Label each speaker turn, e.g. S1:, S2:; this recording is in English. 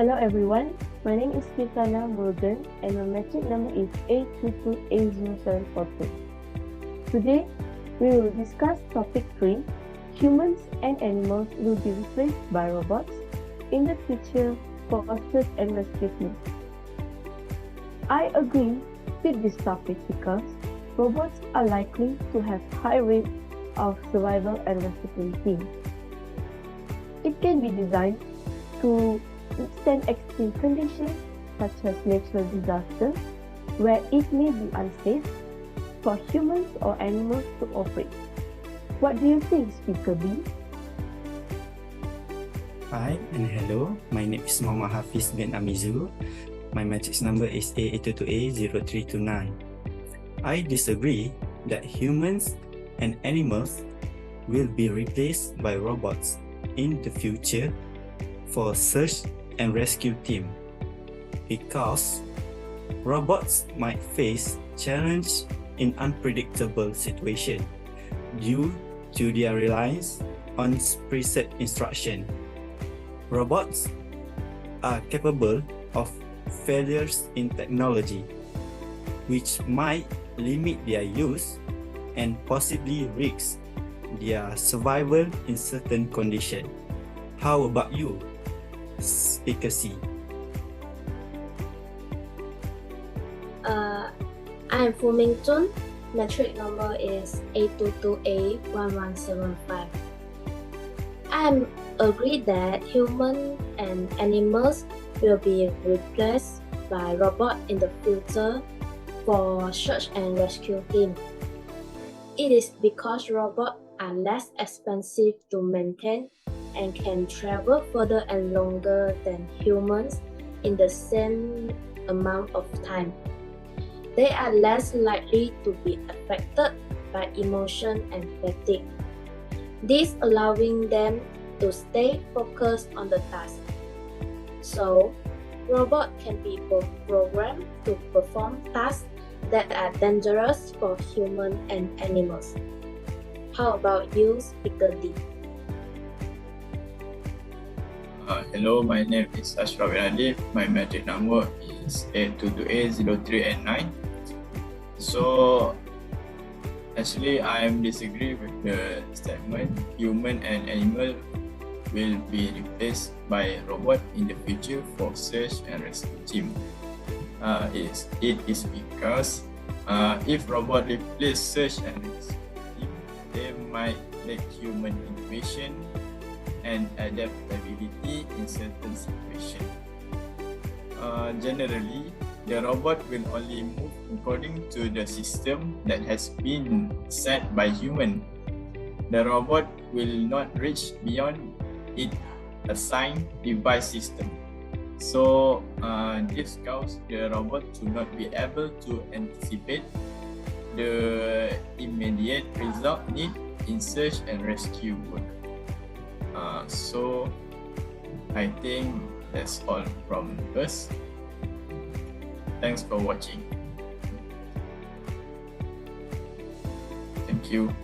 S1: Hello everyone, my name is Kirtana Murugan and my metric number is A22A0742. Today, we will discuss topic 3, humans and animals will be replaced by robots in the future for search and rescue teams. I agree with this topic because robots are likely to have high rates of survival and rescue teams. It can be designed to withstand extreme conditions such as natural disasters, where it may be unsafe for humans or animals to operate. What do you think, Speaker B?
S2: Hi and hello, my name is Muhammad Hafiz bin Amizu. My matrix number is A82A0329. I disagree that humans and animals will be replaced by robots in the future for search and rescue team because robots might face challenge in unpredictable situations due to their reliance on preset instruction. Robots are capable of failures in technology, which might limit their use and possibly risk their survival in certain conditions. How about you, Speaker C?
S3: I'm Fumington. Metric number is A22A1175. I agree that humans and animals will be replaced by robots in the future for search and rescue team. It is because robots are less expensive to maintain and can travel further and longer than humans in the same amount of time. They are less likely to be affected by emotion and fatigue, this allowing them to stay focused on the task. So, robots can be programmed to perform tasks that are dangerous for humans and animals. How about you, Speaker D?
S4: Hello, my name is Ashraf Radif. My metric number is A22A0389. So, actually, I disagree with the statement human and animal will be replaced by robot in the future for search and rescue team. It is because if robot replace search and rescue team, they might lack human innovation and adaptability in certain situations. Generally, the robot will only move according to the system that has been set by human. The robot will not reach beyond its assigned device system. So, this causes the robot to not be able to anticipate the immediate result need in search and rescue work. So I think that's all from us. Thanks for watching. Thank you.